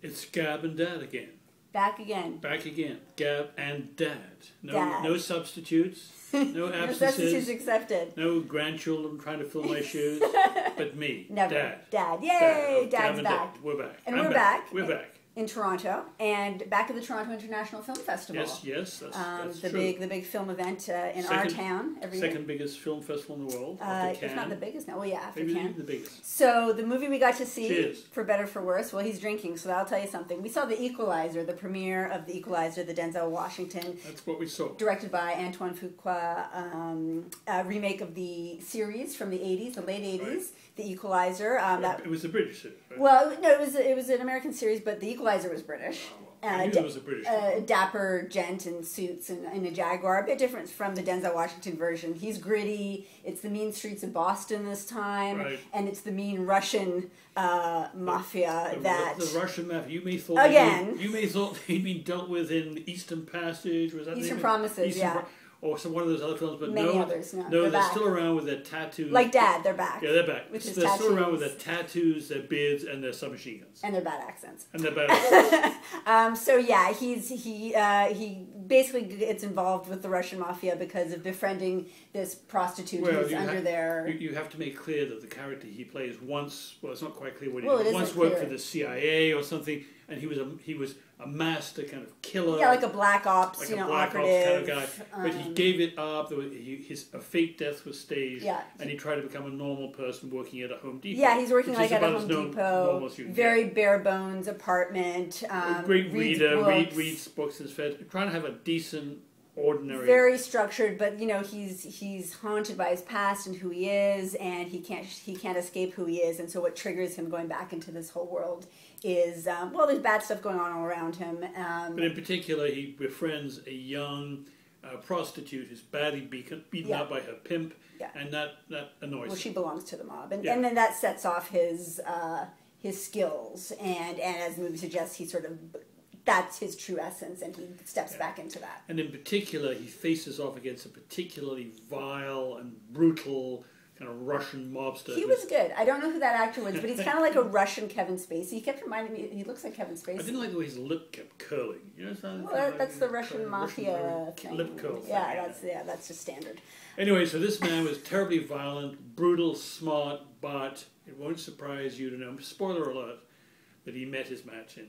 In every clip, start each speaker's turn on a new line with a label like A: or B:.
A: It's Gab and Dad again.
B: Back again.
A: Back again. Gab and Dad. No,
B: Dad.
A: no substitutes. No absences.
B: No substitutes accepted.
A: No grandchildren trying to fill my shoes. But me.
B: Never.
A: Dad.
B: Dad. Yay!
A: Dad.
B: Dad's
A: Gab
B: back.
A: Dad. We're back.
B: And we're back.
A: We're back.
B: In Toronto, and back at the Toronto International Film Festival.
A: Yes, that's
B: the
A: true.
B: The big film event in our town every year.
A: Second biggest film festival in the world, after Cannes.
B: If not the biggest now. Well, yeah, after
A: Maybe
B: Cannes.
A: the biggest.
B: So the movie we got to see,
A: Cheers.
B: for better or for worse, well, he's drinking, so I'll tell you something. We saw The Equalizer, the premiere of The Equalizer, the Denzel Washington.
A: That's what we saw.
B: Directed by Antoine Fuqua, a remake of the series from the 80s, the late 80s, right. The Equalizer.
A: It was a British series, right?
B: Well, no, it was an American series, but The Equalizer was British.
A: I knew it was a British
B: dapper gent in suits and in a Jaguar, a bit different from the Denzel Washington version. He's gritty. It's the mean streets of Boston this time,
A: right.
B: And it's the mean Russian mafia
A: the Russian mafia. You may thought he'd been dealt with in Eastern Passage. Was that
B: Eastern Promises?
A: Or some one of those other films, but
B: many others. No,
A: they're
B: back.
A: Still around with their tattoos.
B: Like Dad, they're back.
A: Yeah, they're back.
B: With his
A: they're
B: tattoos.
A: Still around with their tattoos, their beards, and their submachine guns.
B: And their bad accents. So yeah, he basically gets involved with the Russian mafia because of befriending this prostitute who's under their.
A: You have to make clear that the character he plays once. Well, it's not quite clear what he
B: did.
A: Once worked for the CIA or something, and he was a master kind of killer.
B: Yeah, like a black ops,
A: like a
B: black
A: operative kind of guy. But he gave it up. A fake death was staged.
B: Yeah.
A: And he tried to become a normal person working at a Home Depot.
B: Yeah, he's working like at a Home Depot. Very bare bones apartment.
A: Great reader, reads books and trying to have a decent, ordinary.
B: Very structured, but he's haunted by his past and who he is, and he can't escape who he is, and so what triggers him going back into this whole world is there's bad stuff going on all around him.
A: But in particular, he befriends a young prostitute who's badly beaten up by her pimp, and that annoys him.
B: Well, she belongs to the mob, and then that sets off his skills, and as the movie suggests, that's his true essence, and he steps back into that.
A: And in particular, he faces off against a particularly vile and brutal kind of Russian mobster.
B: He was good. I don't know who that actor was, but he's kind of like a Russian Kevin Spacey. He kept reminding me, he looks like Kevin Spacey.
A: I didn't like the way his lip kept curling.
B: That's the Russian mafia thing.
A: Lip curl thing.
B: That's just standard.
A: Anyway, so this man was terribly violent, brutal, smart, but it won't surprise you to know, spoiler alert, that he met his match in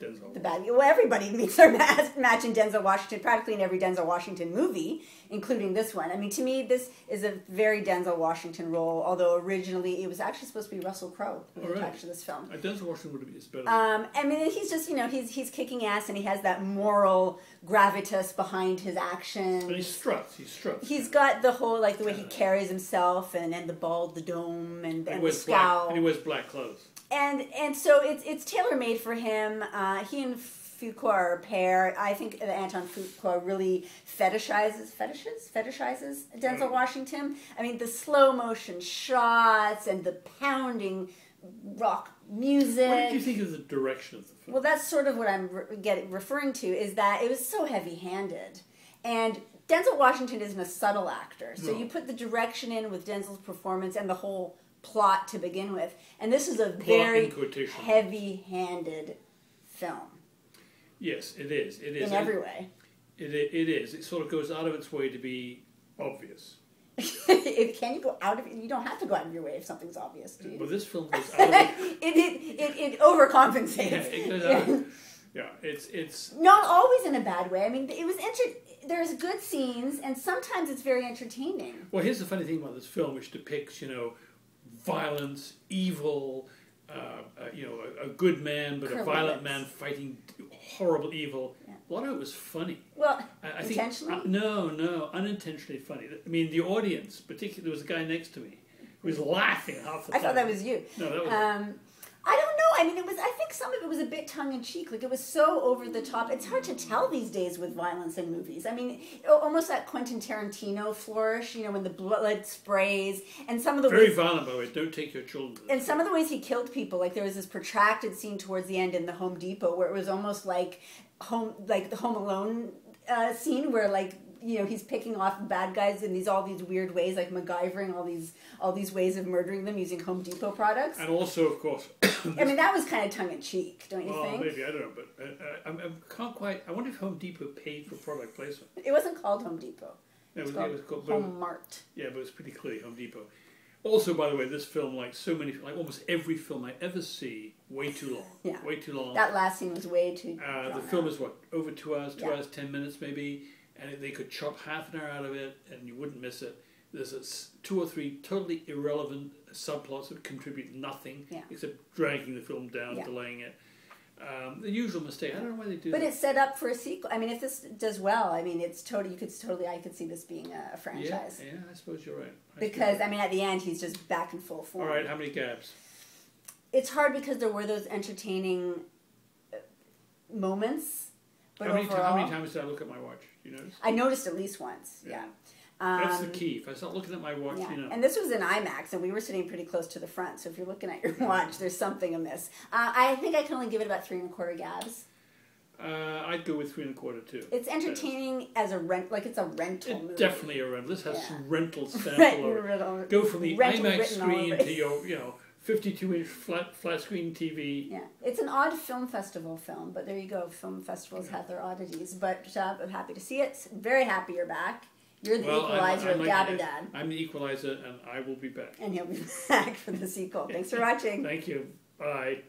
A: Denzel.
B: Well, everybody meets their match in Denzel Washington, practically in every Denzel Washington movie, including this one. I mean, to me, this is a very Denzel Washington role, although originally it was actually supposed to be Russell Crowe who was attached to this film.
A: Denzel Washington would have been better.
B: I mean, he's just, he's kicking ass, and he has that moral gravitas behind his actions.
A: But he struts.
B: He's got the whole, like, the way he carries himself, and the bald, the dome, and the scowl.
A: And he wears black clothes.
B: And so it's tailor made for him. He and Fuqua are a pair. I think that Anton Fuqua really fetishizes Denzel Washington. I mean, the slow motion shots and the pounding rock music.
A: What did you think of the direction of the film?
B: Well, that's sort of what I'm referring to, is that it was so heavy-handed. And Denzel Washington isn't a subtle actor. So you put the direction in with Denzel's performance and the whole plot to begin with, and this is a very heavy-handed film.
A: Yes, it is. It is
B: in every way.
A: It is. It sort of goes out of its way to be obvious.
B: Can you go out of it? You don't have to go out of your way if something's obvious, do you?
A: Well, this film goes out of
B: it overcompensates.
A: Yeah, it goes out. Yeah, it's
B: not always in a bad way. I mean, it was there's good scenes, and sometimes it's very entertaining.
A: Well, here's the funny thing about this film, which depicts, violence, evil, a good man, but a violent man fighting horrible evil. Yeah. A lot of it was funny.
B: Well,
A: I
B: intentionally?
A: Think, no, unintentionally funny. I mean, the audience, particularly, there was a guy next to me who was laughing half the time.
B: I thought that was you.
A: No, that was
B: I don't know. I mean, I think some of it was a bit tongue-in-cheek. Like, it was so over the top. It's hard to tell these days with violence in movies. I mean, almost that Quentin Tarantino flourish, when the blood sprays. And some of the
A: Very violent, by the way. Don't take your children to this.
B: And some of the ways he killed people. Like, there was this protracted scene towards the end in the Home Depot where it was almost like the Home Alone scene where, like, he's picking off bad guys in all these weird ways, like MacGyvering all these ways of murdering them using Home Depot products.
A: And also, of course,
B: I mean, that was kind of tongue in cheek, don't you think?
A: Maybe, I don't know, but I can't quite. I wonder if Home Depot paid for product placement.
B: It wasn't called Home Depot.
A: It was called
B: Home Mart.
A: Yeah, but it's pretty clearly Home Depot. Also, by the way, this film, like almost every film I ever see, way too long.
B: Yeah.
A: Way too long.
B: That last scene was way too
A: the film is, over 2 hours, 2 hours, 10 minutes maybe, and they could chop half an hour out of it, and you wouldn't miss it. There's 2 or 3 totally irrelevant subplots that contribute nothing, except dragging the film down, delaying it. The usual mistake. I don't know why they do that.
B: But it's set up for a sequel. I mean, if this does well, I mean, it's totally. I could see this being a franchise.
A: Yeah, I suppose you're right.
B: Because I mean, at the end, he's just back in full form.
A: All right, how many Gabs?
B: It's hard because there were those entertaining moments. But
A: how many times did I look at my watch? Do you notice?
B: I noticed at least once. Yeah.
A: That's the key. If I start looking at my watch,
B: And this was in IMAX, and we were sitting pretty close to the front. So if you're looking at your watch, there's something amiss. I think I can only give it about 3 1/4 Gabs.
A: I'd go with 3 1/4 too.
B: It's entertaining as a it's a rental movie.
A: Definitely a rental. This has some rental sample. Go from the IMAX screen to your 52-inch flat screen TV.
B: Yeah, it's an odd film festival film, but there you go. Film festivals have their oddities, but I'm happy to see it. Very happy you're back. You're the Equalizer of Gab Dad.
A: I'm the Equalizer, and I will be back.
B: And he'll be back for the sequel. Thanks for watching.
A: Thank you. Bye.